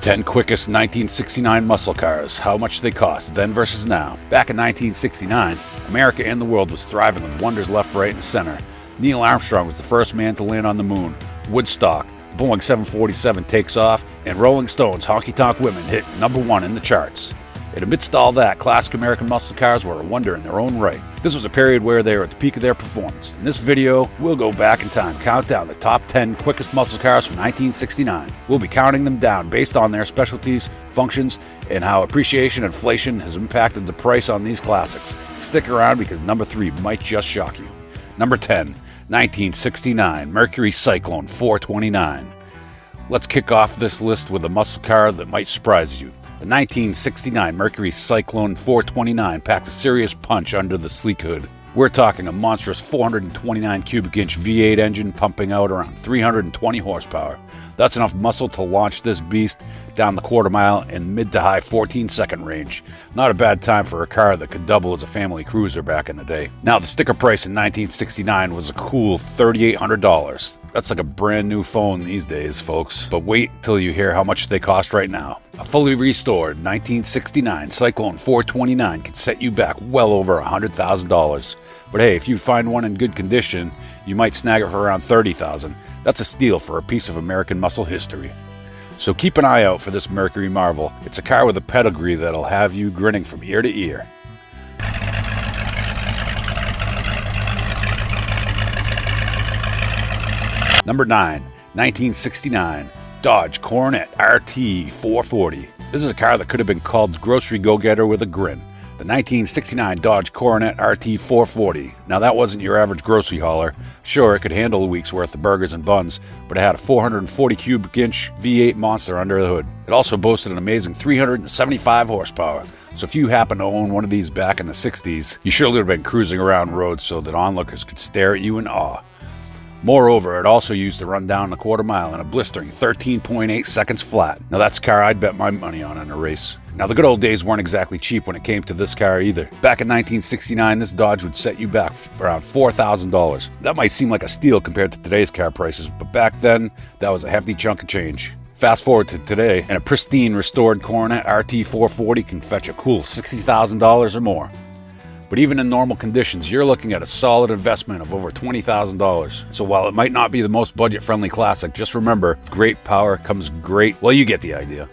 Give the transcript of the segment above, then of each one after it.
10 quickest 1969 muscle cars, how much they cost, then versus now. Back in 1969, America and the world was thriving with wonders left, right, and center. Neil Armstrong was the first man to land on the moon. Woodstock, the Boeing 747 takes off, and Rolling Stone's Honky Tonk Women hit #1 in the charts. And amidst all that, classic American muscle cars were a wonder in their own right. This was a period where they were at the peak of their performance. In this video, we'll go back in time, count down the top 10 quickest muscle cars from 1969. We'll be counting them down based on their specialties, functions, and how appreciation and inflation has impacted the price on these classics. Stick around because number 3 might just shock you. Number 10, 1969 Mercury Cyclone 429. Let's kick off this list with a muscle car that might surprise you. The 1969 Mercury Cyclone 429 packs a serious punch under the sleek hood. We're talking a monstrous 429 cubic inch V8 engine pumping out around 320 horsepower. That's enough muscle to launch this beast down the quarter mile in mid to high 14-second range. Not a bad time for a car that could double as a family cruiser back in the day. Now, the sticker price in 1969 was a cool $3,800. That's like a brand new phone these days, folks. But wait till you hear how much they cost right now. A fully restored 1969 Cyclone 429 can set you back well over $100,000. But hey, if you find one in good condition, you might snag it for around $30,000. That's a steal for a piece of American muscle history. So keep an eye out for this Mercury marvel. It's a car with a pedigree that'll have you grinning from ear to ear. Number 9, 1969 Dodge Coronet RT 440. This is a car that could have been called the grocery go-getter with a grin. The 1969 Dodge Coronet RT 440. Now that wasn't your average grocery hauler. Sure, it could handle a week's worth of burgers and buns, but it had a 440 cubic inch V8 monster under the hood. It also boasted an amazing 375 horsepower. So if you happen to own one of these back in the 60s, you surely would have been cruising around roads so that onlookers could stare at you in awe. Moreover, it also used to run down the quarter mile in a blistering 13.8 seconds flat. Now that's a car I'd bet my money on in a race. Now the good old days weren't exactly cheap when it came to this car either. Back in 1969, this Dodge would set you back around $4,000. That might seem like a steal compared to today's car prices, but back then, that was a hefty chunk of change. Fast forward to today, and a pristine restored Coronet RT 440 can fetch a cool $60,000 or more. But even in normal conditions, you're looking at a solid investment of over $20,000. So while it might not be the most budget-friendly classic, just remember, great power comes great, well, you get the idea.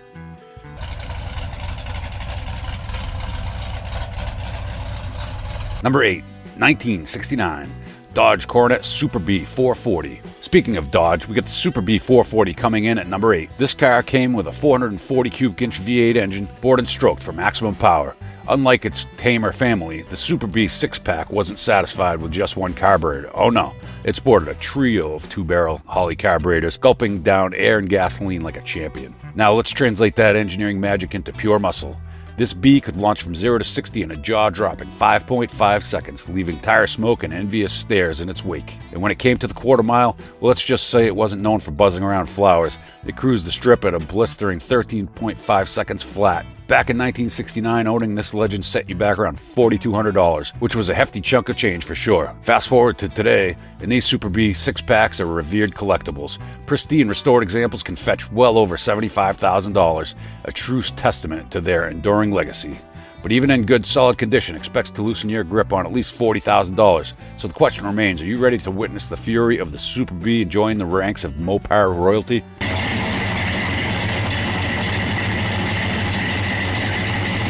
Number 8, 1969 Dodge Coronet Super B 440. Speaking of Dodge, we get the Super B 440 coming in at number 8. This car came with a 440 cubic inch V8 engine, bored and stroked for maximum power. Unlike its tamer family, the Super B 6-pack wasn't satisfied with just one carburetor. Oh no, it sported a trio of 2-barrel Holley carburetors, gulping down air and gasoline like a champion. Now let's translate that engineering magic into pure muscle. This B could launch from 0 to 60 in a jaw-dropping 5.5 seconds, leaving tire smoke and envious stares in its wake. And when it came to the quarter mile, well, let's just say it wasn't known for buzzing around flowers. It cruised the strip at a blistering 13.5 seconds flat. Back in 1969, owning this legend set you back around $4,200, which was a hefty chunk of change for sure. Fast forward to today, and these Super B 6-packs are revered collectibles. Pristine restored examples can fetch well over $75,000, a true testament to their enduring legacy. But even in good, solid condition, expects to loosen your grip on at least $40,000. So the question remains, are you ready to witness the fury of the Super B join the ranks of Mopar royalty?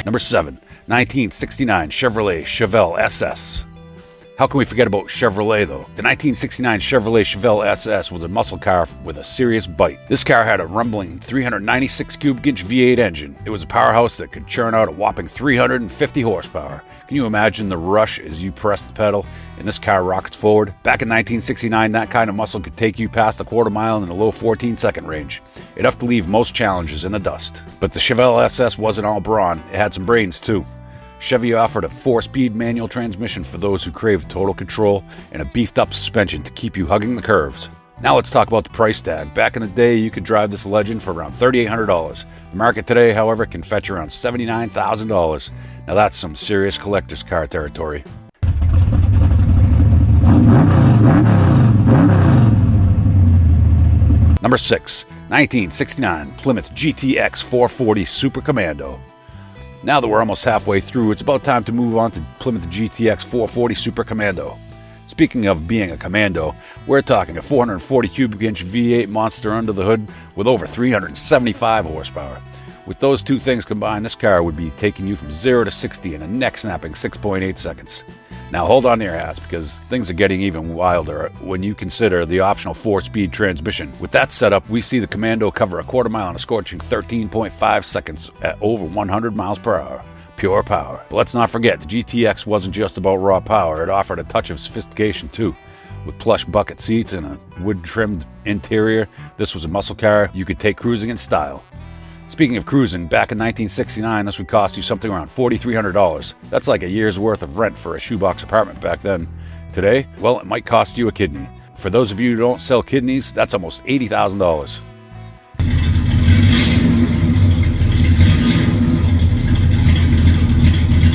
Number 7, 1969 Chevelle SS. How can we forget about Chevrolet though? The 1969 Chevelle SS was a muscle car with a serious bite. This car had a rumbling 396 cubic inch V8 engine. It was a powerhouse that could churn out a whopping 350 horsepower. Can you imagine the rush as you press the pedal and this car rockets forward? Back in 1969, that kind of muscle could take you past the quarter mile in the low 14-second range, enough to leave most challenges in the dust. But the Chevelle SS wasn't all brawn, it had some brains too. Chevy offered a 4-speed manual transmission for those who crave total control and a beefed-up suspension to keep you hugging the curves. Now let's talk about the price tag. Back in the day, you could drive this legend for around $3,800. The market today, however, can fetch around $79,000. Now that's some serious collector's car territory. Number 6, 1969 Plymouth GTX 440 Super Commando. Now that we're almost halfway through, it's about time to move on to Plymouth GTX 440 Super Commando. Speaking of being a commando, we're talking a 440 cubic inch V8 monster under the hood with over 375 horsepower. With those two things combined, this car would be taking you from 0 to 60 in a neck-snapping 6.8 seconds. Now hold on to your hats, because things are getting even wilder when you consider the optional 4-speed transmission. With that setup, we see the Commando cover a quarter mile in a scorching 13.5 seconds at over 100 miles per hour. Pure power. But let's not forget, the GTX wasn't just about raw power, it offered a touch of sophistication too. With plush bucket seats and a wood-trimmed interior, this was a muscle car you could take cruising in style. Speaking of cruising, back in 1969, this would cost you something around $4,300. That's like a year's worth of rent for a shoebox apartment back then. Today, well, it might cost you a kidney. For those of you who don't sell kidneys, that's almost $80,000.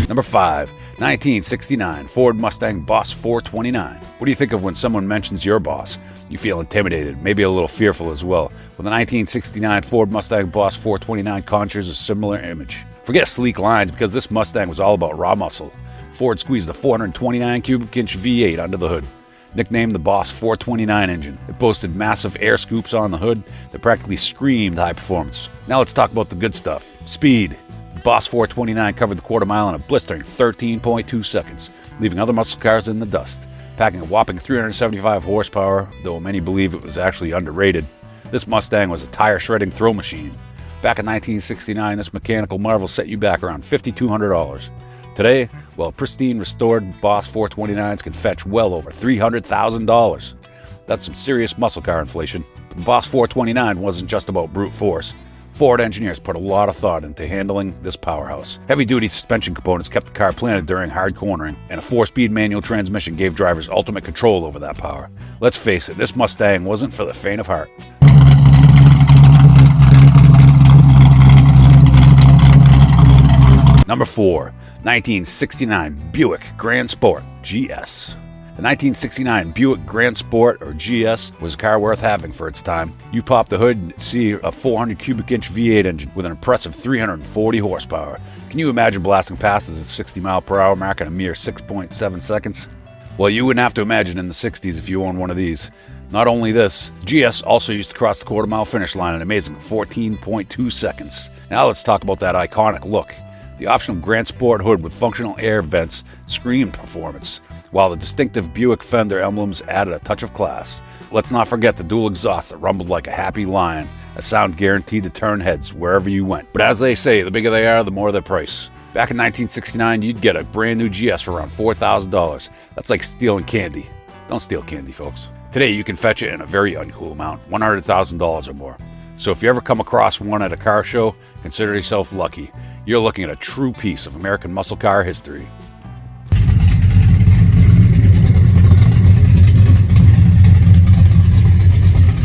Number 5, 1969 Ford Mustang Boss 429. What do you think of when someone mentions your boss? You feel intimidated, maybe a little fearful as well. Well, the 1969 Ford Mustang Boss 429 conjures a similar image. Forget sleek lines, because this Mustang was all about raw muscle. Ford squeezed a 429 cubic inch V8 under the hood. Nicknamed the Boss 429 engine, it boasted massive air scoops on the hood that practically screamed high performance. Now let's talk about the good stuff. Speed. The Boss 429 covered the quarter mile in a blistering 13.2 seconds, leaving other muscle cars in the dust. Packing a whopping 375 horsepower, though many believe it was actually underrated. This Mustang was a tire-shredding throw machine. Back in 1969, this mechanical marvel set you back around $5,200. Today, well, pristine restored Boss 429s can fetch well over $300,000. That's some serious muscle car inflation. But the Boss 429 wasn't just about brute force. Ford engineers put a lot of thought into handling this powerhouse. Heavy-duty suspension components kept the car planted during hard cornering, and a 4-speed manual transmission gave drivers ultimate control over that power. Let's face it, this Mustang wasn't for the faint of heart. Number 4, 1969 Buick Grand Sport GS. The 1969 Buick Grand Sport, or GS, was a car worth having for its time. You pop the hood and see a 400 cubic inch V8 engine with an impressive 340 horsepower. Can you imagine blasting past the 60 mile per hour mark in a mere 6.7 seconds? Well, you wouldn't have to imagine in the 60s if you owned one of these. Not only this, GS also used to cross the quarter mile finish line in an amazing 14.2 seconds. Now let's talk about that iconic look. The optional Grand Sport hood with functional air vents screamed performance, while the distinctive Buick fender emblems added a touch of class. Let's not forget the dual exhaust that rumbled like a happy lion, a sound guaranteed to turn heads wherever you went. But as they say, the bigger they are, the more their price. Back in 1969, you'd get a brand new GS for around $4,000. That's like stealing candy. Don't steal candy, folks. Today, you can fetch it in a very uncool amount, $100,000 or more. So if you ever come across one at a car show, consider yourself lucky. You're looking at a true piece of American muscle car history.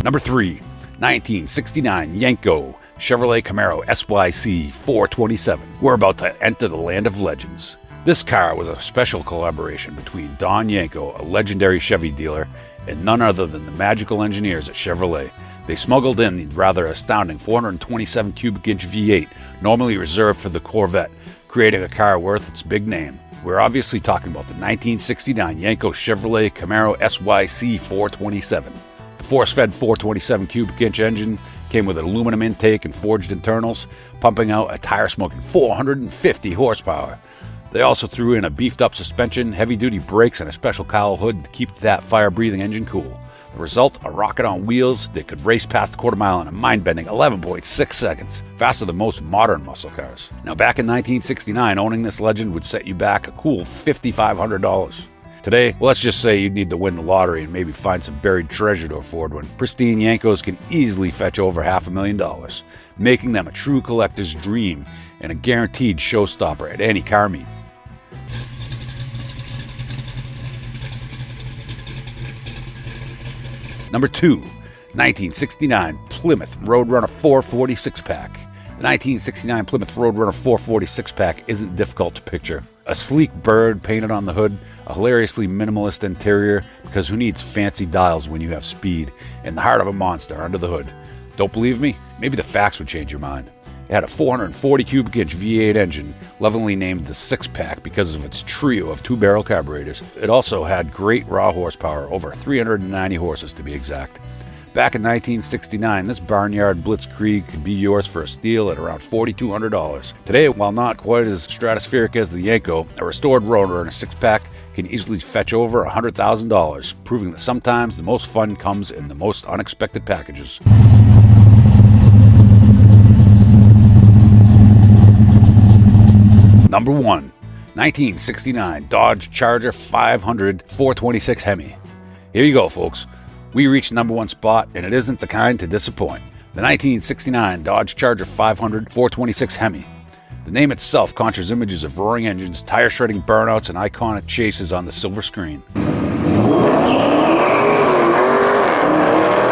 Number 3, 1969 Yenko Chevrolet Camaro SYC 427. We're about to enter the land of legends. This car was a special collaboration between Don Yenko, a legendary Chevy dealer, and none other than the magical engineers at Chevrolet. They smuggled in the rather astounding 427 cubic inch V8, normally reserved for the Corvette, creating a car worth its big name. We're obviously talking about the 1969 Yenko Chevrolet Camaro SYC 427. The force-fed 427 cubic inch engine came with an aluminum intake and forged internals, pumping out a tire-smoking 450 horsepower. They also threw in a beefed-up suspension, heavy-duty brakes, and a special cowl hood to keep that fire-breathing engine cool. The result, a rocket on wheels that could race past the quarter mile in a mind-bending 11.6 seconds, faster than most modern muscle cars. Now, back in 1969, owning this legend would set you back a cool $5,500. Today, well, let's just say you'd need to win the lottery and maybe find some buried treasure to afford one. Pristine Yenkos can easily fetch over $500,000, making them a true collector's dream and a guaranteed showstopper at any car meet. Number 2, 1969 Plymouth Roadrunner 440 6-pack. The 1969 Plymouth Roadrunner 440 6-pack isn't difficult to picture. A sleek bird painted on the hood, a hilariously minimalist interior, because who needs fancy dials when you have speed, and the heart of a monster under the hood. Don't believe me? Maybe the facts would change your mind. It had a 440 cubic inch V8 engine, lovingly named the six-pack because of its trio of two-barrel carburetors. It also had great raw horsepower, over 390 horses to be exact. Back in 1969, this barnyard blitzkrieg could be yours for a steal at around $4,200. Today, while not quite as stratospheric as the Yenko, a restored rotor and a six-pack can easily fetch over $100,000, proving that sometimes the most fun comes in the most unexpected packages. Number 1, 1969 Dodge Charger 500 426 Hemi. Here you go, folks. We reached number 1 spot, and it isn't the kind to disappoint. The 1969 Dodge Charger 500 426 Hemi. The name itself conjures images of roaring engines, tire-shredding burnouts, and iconic chases on the silver screen.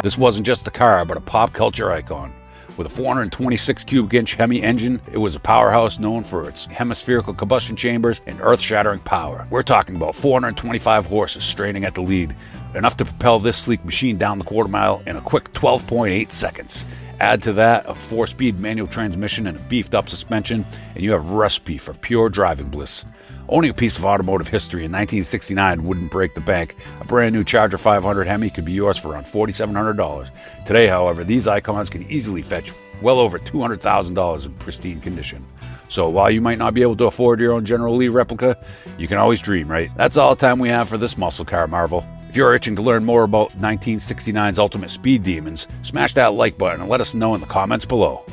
This wasn't just a car, but a pop culture icon. With a 426 cubic inch Hemi engine, it was a powerhouse known for its hemispherical combustion chambers and earth-shattering power. We're talking about 425 horses straining at the lead, enough to propel this sleek machine down the quarter mile in a quick 12.8 seconds. Add to that a 4-speed manual transmission and a beefed-up suspension, and you have a recipe for pure driving bliss. Owning a piece of automotive history in 1969 wouldn't break the bank. A brand new Charger 500 Hemi could be yours for around $4,700. Today, however, these icons can easily fetch well over $200,000 in pristine condition. So while you might not be able to afford your own General Lee replica, you can always dream, right? That's all the time we have for this muscle car marvel. If you're itching to learn more about 1969's ultimate speed demons, smash that like button and let us know in the comments below.